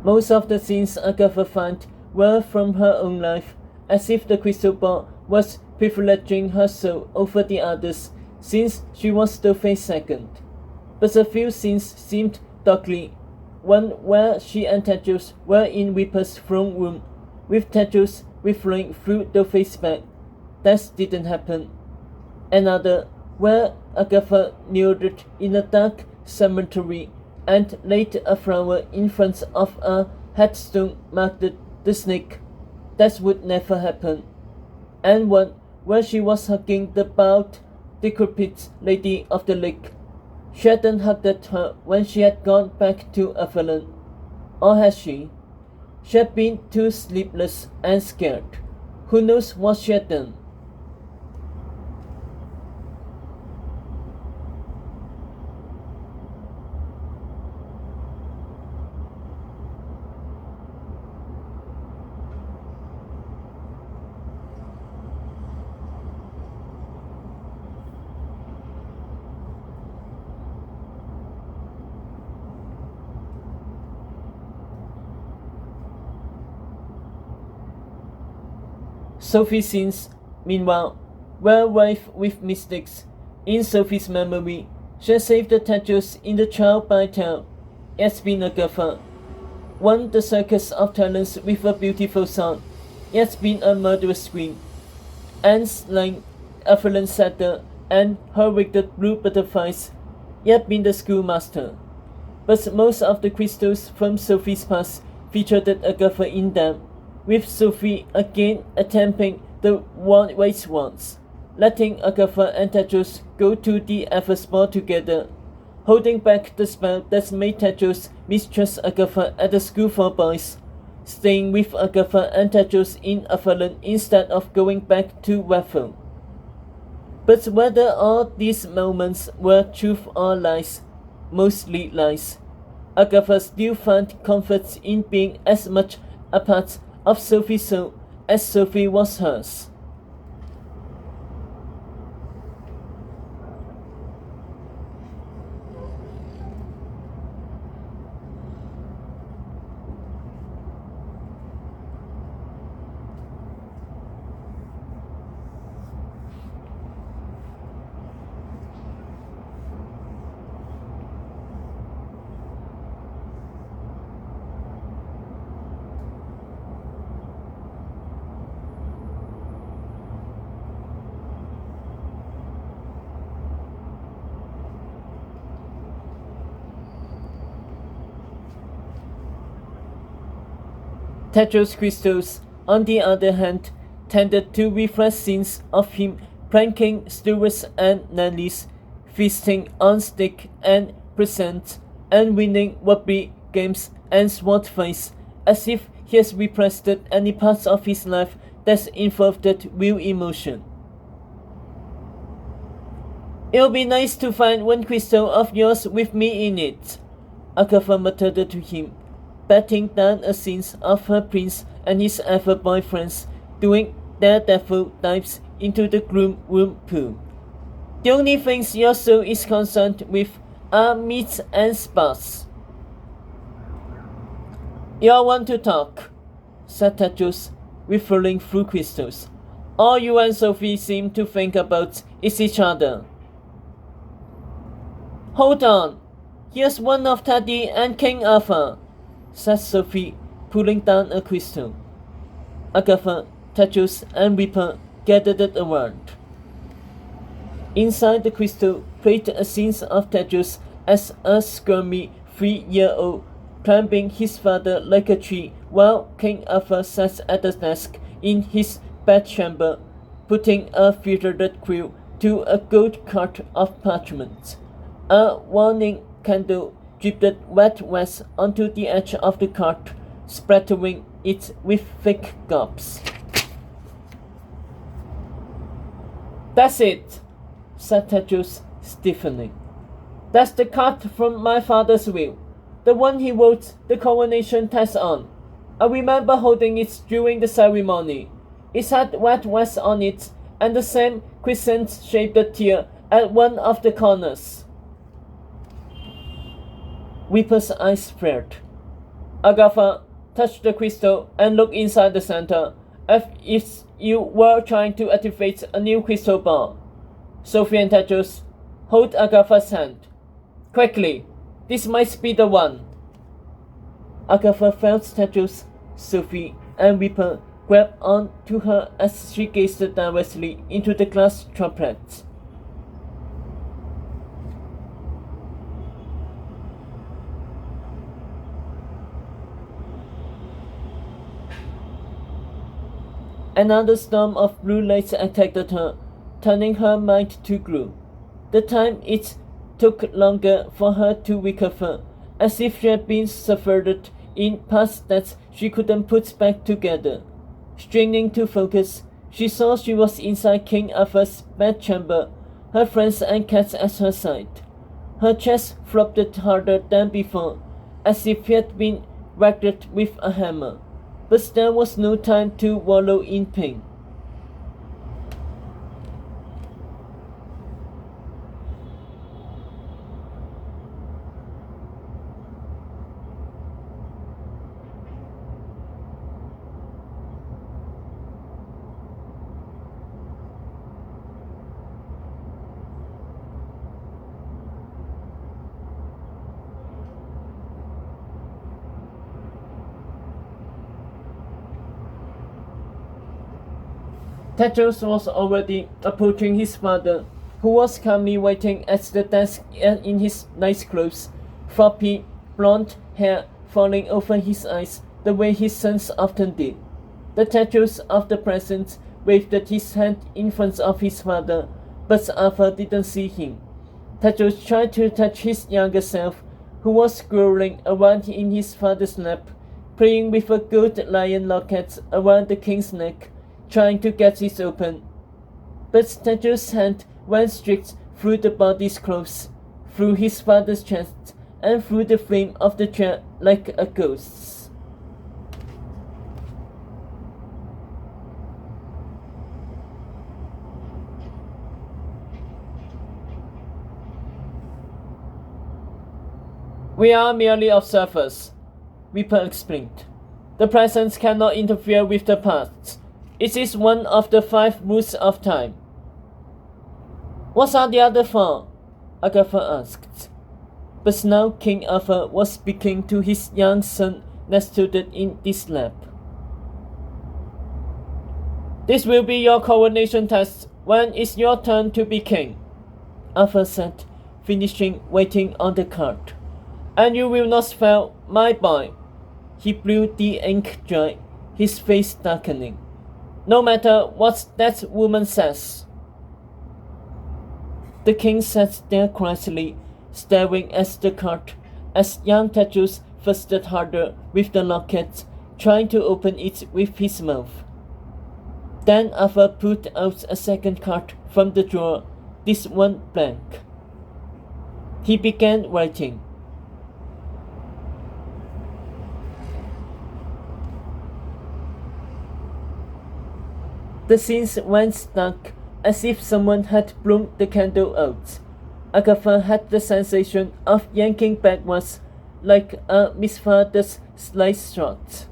Most of the scenes Agatha found were from her own life, as if the crystal ball was privileging her soul over the others, since she was Stowface's second. But a few scenes seemed darkly. One where she and Tedros were in Reaper's throne room, with Tedros riffling through Stowface's back. That didn't happen. Another where Agatha kneeled in a dark cemetery and laid a flower in front of a headstone marked the snake. That would never happen. And one where she was hugging the bowed, decrepit lady of the lake. She hadn't hugged her when she had gone back to Avalon. Or had she? She had been too sleepless and scared. Who knows what she had done? Sophie's scenes, meanwhile, were rife with mistakes. In Sophie's memory, she had saved the Tedros in the trial by tale. It has been Agatha. Won the Circus of Talents with a beautiful song. It has been a murderous scream. Anne's line, Avalon Saddle, and her wicked blue butterflies. It had been the schoolmaster. But most of the crystals from Sophie's past featured Agatha in them, with Sophie again attempting the wise ones, letting Agatha and Tedros go to the Everspawn together, holding back the spell that made Tedros mistrust Agatha at the school for boys, staying with Agatha and Tedros in Avalon instead of going back to Rathel. But whether all these moments were truth or lies, mostly lies, Agatha still found comfort in being as much a part of Sophie's soul as Sophie was hers. Tedros crystals, on the other hand, tended to reflect scenes of him pranking Stuarts and Nanlies, feasting on steak and presents, and winning wobbly games and sword fights, as if he has repressed any parts of his life that involved real emotion. It'll be nice to find one crystal of yours with me in it, Agatha muttered to him, batting down a scene of her prince and his other boyfriends doing daredevil dives into the groom room pool. The only things your soul is concerned with are meats and spas. You all want to talk, said Tedros, riffling through crystals. All you and Sophie seem to think about is each other. Hold on, here's one of Teddy and King Arthur, said Sophie, pulling down a crystal. Agatha, Tedros, and Reaper gathered around. Inside the crystal played a scene of Tedros as a squirmy 3-year-old climbing his father like a tree while King Arthur sat at the desk in his bedchamber, putting a filtered quill to a gold card of parchment. A warning candle dripped wet wax onto the edge of the card, splattering it with thick gobs. That's it, said Tedros, stiffening. That's the card from my father's will, the one he wrote the coronation test on. I remember holding it during the ceremony. It had wet wax on it and the same crescent-shaped tear at one of the corners. Reaper's eyes flared. Agatha touched the crystal and looked inside the center, as if you were trying to activate a new crystal ball. Sophie and Tedros hold Agatha's hand. Quickly, this might be the one. Agatha felt Tedros, Sophie, and Reaper grab on to her as she gazed directly into the glass trumpet. Another storm of blue lights attacked her, turning her mind to glue. The time it took longer for her to recover, as if she had been suffered in parts that she couldn't put back together. Straining to focus, she saw she was inside King Arthur's bedchamber, her friends and cats at her side. Her chest throbbed harder than before, as if it had been whacked with a hammer. But there was no time to wallow in pain. Tedros was already approaching his father, who was calmly waiting at the desk in his nice clothes, floppy blonde hair falling over his eyes the way his sons often did. The Tedros of the present waved his hand in front of his father, but Arthur didn't see him. Tedros tried to touch his younger self, who was scrolling around in his father's lap, playing with a gold lion locket around the king's neck, trying to get it open. But Tedros' hand went straight through the body's clothes, through his father's chest, and through the frame of the chair like a ghost's. We are merely observers, Reaper explained. The present cannot interfere with the past. It is one of the 5 rules of time. What are the other 4? Agatha asked. But now King Arthur was speaking to his young son nestled in this lap. This will be your coronation test when it's your turn to be king, Arthur said, finishing waiting on the card. And you will not fail, my boy. He blew the ink dry, his face darkening. No matter what that woman says. The king sat there quietly, staring at the card, as young Tedros fussed harder with the locket, trying to open it with his mouth. Then Arthur pulled out a second card from the drawer, this one blank. He began writing. The scenes went dark, as if someone had blown the candle out. Agatha had the sensation of yanking backwards, like a misfired sliced shot.